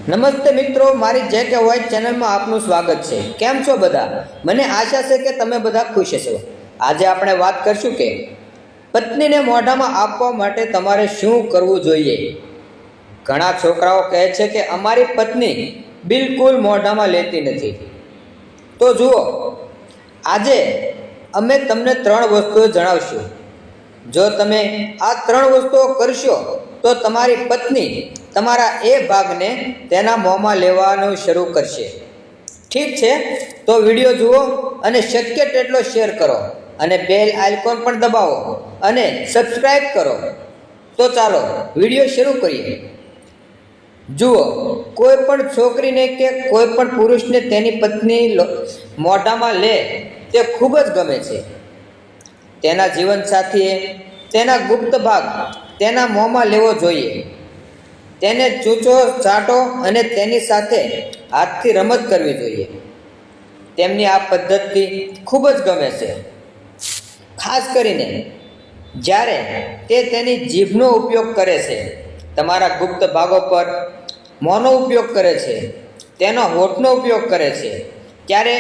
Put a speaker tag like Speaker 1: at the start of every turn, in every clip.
Speaker 1: નમસ્તે મિત્રો, મારી જે કે વોઇસ ચેનલમાં આપનું સ્વાગત છે। કેમ છો બધા? મને આશા છે કે તમે બધા ખુશ હશો। આજે આપણે વાત કરશું કે પત્નીને મોઢામાં આપવા માટે તમારે શું કરવું જોઈએ। ઘણા છોકરાઓ કહે છે કે અમારી પત્ની બિલકુલ મોઢામાં લેતી નથી। તો જુઓ, આજે અમે તમને 3 વસ્તુઓ જણાવશું। જો તમે આ 3 વસ્તુઓ કરશો તો તમારી પત્ની તમારા એ ભાગને તેના મોંમાં લેવાનું શરૂ કરશે। ઠીક છે, તો વિડીયો જુઓ અને શક્ય તેટલો શેર કરો અને બેલ આઇકોન પણ દબાવો અને સબસ્ક્રાઇબ કરો। તો ચાલો વિડીયો શરૂ કરીએ। જુઓ, કોઈ પણ છોકરીને કે કોઈ પણ પુરુષને તેની પત્ની મોઢામાં લે તે ખૂબ જ ગમે છે। તેના જીવનસાથીએ તેના ગુપ્ત ભાગ તેના મોંમાં લેવો જોઈએ। તેને ચૂંચો ચાટો અને તેની સાથે હાથથી રમત કરવી જોઈએ। તેમની આ પદ્ધતિ ખૂબ જ ગમે છે, ખાસ કરીને જ્યારે તે તેની જીભનો ઉપયોગ કરે છે, તમારા ગુપ્ત ભાગો પર મોંનો ઉપયોગ કરે છે, તેનો હોઠનો ઉપયોગ કરે છે, ત્યારે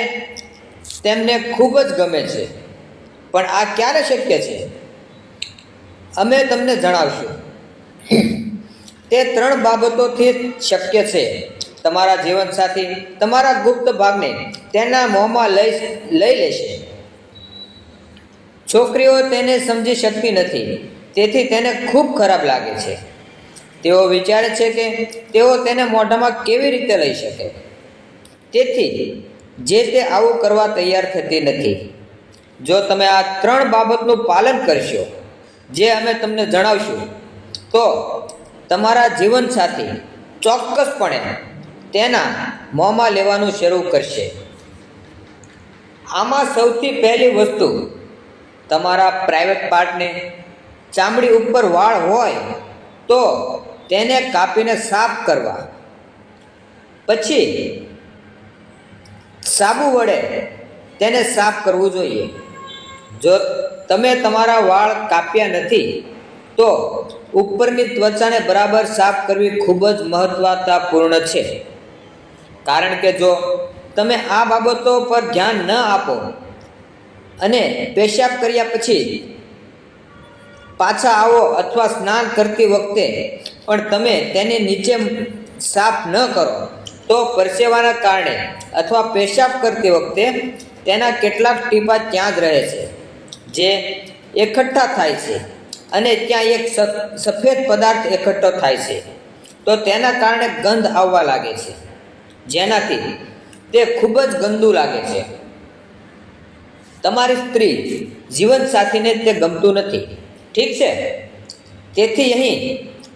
Speaker 1: તેમને ખૂબ જ ગમે છે। પણ આ ક્યારે શક્ય છે? અમે તમને જણાવશું। તે 3 બાબતોથી શક્ય છે। તમારા જીવનસાથી તમારા ગુપ્ત ભાગને તેના મોંમાં લઈ લેશે। છોકરીઓ તેને સમજી શકતી નથી, તેથી તેને ખૂબ ખરાબ લાગે છે। તેઓ વિચારે છે કે તેઓ તેને મોઢામાં કેવી રીતે લઈ શકે, તેથી જે તે આવું કરવા તૈયાર થતી નથી। જો તમે આ 3 બાબતનું પાલન કરશો, જે અમે તમને જણાવશું, તો તમારા જીવનસાથી ચોક્કસપણે તેના મોંમાં લેવાનું શરૂ કરશે। આમાં સૌથી પહેલી વસ્તુ, તમારા પ્રાઇવેટ પાર્ટને ચામડી ઉપર વાળ હોય તો તેને કાપીને સાફ કરવા। પછી સાબુ વડે તેને સાફ કરવું જોઈએ। જો તમે તમારા વાળ કાપ્યા નથી તો ઉપરની ત્વચાને બરાબર સાફ કરવી ખૂબ જ મહત્વપૂર્ણ છે। કારણ કે જો તમે આ બાબતો પર ધ્યાન ન આપો અને પેશાબ કર્યા પછી પાછા આવો અથવા સ્નાન કરતી વખતે પણ તમે તેને નીચે સાફ ન કરો, તો પરસેવાના કારણે અથવા પેશાબ કરતી વખતે તેના કેટલાક ટીપા ત્યાં જ રહે છે, જે એકઠા થાય છે અને ત્યાં એક સફેદ પદાર્થ એકઠો થાય છે, તો તેના કારણે ગંધ આવવા લાગે છે, જેનાથી તે ખૂબ જ ગંદુ લાગે છે। તમારી સ્ત્રી જીવનસાથીને તે ગમતું નથી, ઠીક છે? તેથી અહીં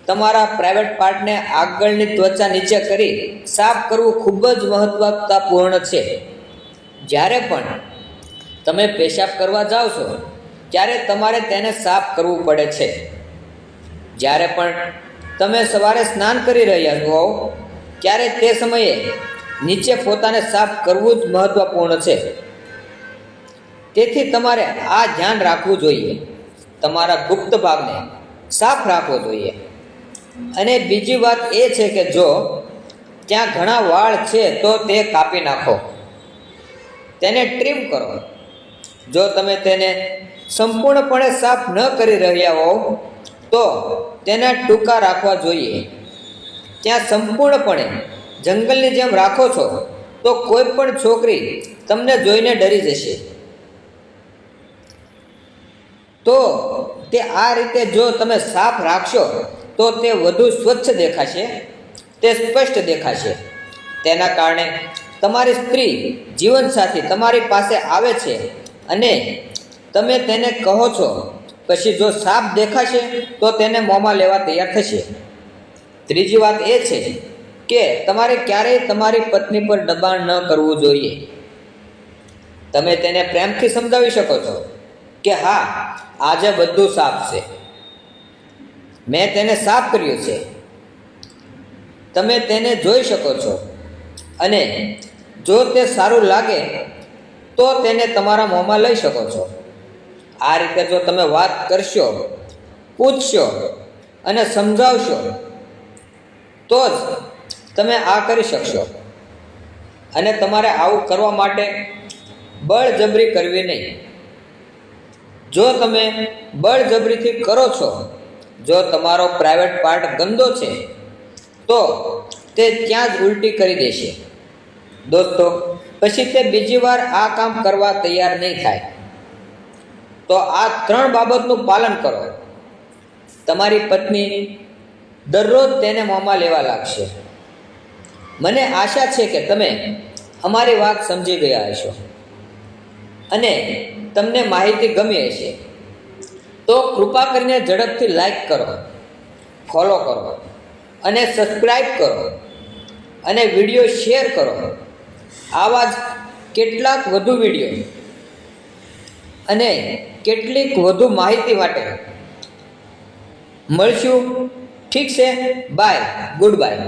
Speaker 1: તમારા પ્રાઇવેટ પાર્ટને આગળની ત્વચા નીચે કરી સાફ કરવું ખૂબ જ મહત્વપૂર્ણ છે। જ્યારે પણ તમે પેશાબ કરવા જાઓ છો ત્યારે તમારે તેને સાફ કરવું પડે છે। જ્યારે પણ તમે સવારે સ્નાન કરી રહ્યા હોવ ત્યારે તે સમયે નીચે પોતાને સાફ કરવું જ મહત્વપૂર્ણ છે। તેથી તમારે આ ધ્યાન રાખવું જોઈએ, તમારા ગુપ્ત ભાગને સાફ રાખવો જોઈએ। અને બીજી વાત એ છે કે જો ત્યાં ઘણા વાળ છે તો તે કાપી નાખો, તેને ટ્રીમ કરો। જો તમે તેને સંપૂર્ણપણે સાફ ન કરી રહ્યા હોવ તો તેને ટૂંકા રાખવા જોઈએ। ત્યાં સંપૂર્ણપણે જંગલની જેમ રાખો છો તો કોઈ પણ છોકરી તમને જોઈને ડરી જશે। તો તે આ રીતે જો તમે સાફ રાખશો તો તે વધુ સ્વચ્છ દેખાશે, તે સ્પષ્ટ દેખાશે। તેના કારણે તમારી સ્ત્રી જીવનસાથી તમારી પાસે આવે છે અને તમે તેને કહો છો, પછી જો સાફ દેખાશે તો તેને મોંમાં લેવા તૈયાર થશે। ત્રીજી વાત એ છે કે તમારે ક્યારેય તમારી પત્ની પર દબાણ ન કરવું જોઈએ। તમે તેને પ્રેમથી સમજાવી શકો છો કે હા, આજે બધું સાફ છે, મેં તેને સાફ કર્યું છે, તમે તેને જોઈ શકો છો, અને જો તે સારું લાગે તો તેને તમારા મોંમાં લઈ શકો છો। આ રીતે જો તમે વાત કરશો, પૂછશો અને સમજાવશો તો જ તમે આ કરી શકશો. અને તમારે આવું કરવા માટે બળજબરી કરવી નહીં. જો તમે બળજબરીથી કરો છો, જો તમારો પ્રાઇવેટ પાર્ટ ગંદો છે, તો તે ત્યાં જ ઉલટી કરી દેશે. દોસ્તો, પછી તે બીજી વાર આ કામ કરવા તૈયાર નહીં થાય. તો આ 3 બાબતનું પાલન કરો. તમારી પત્ની દરરોજ તેને મોંમાં લેવા લાગશે. મને આશા છે કે તમે અમારી વાત સમજી ગયા હશો અને તમને માહિતી ગમી હશે. તો કૃપા કરીને ઝડપથી લાઈક કરો, ફોલો કરો અને સબસ્ક્રાઈબ કરો અને વિડીયો શેર કરો. આવા જ કેટલાક વધુ વિડીયો અને કેટલીક વધુ માહિતી માટે મળશું. ઠીક છે, બાય, ગુડ બાય.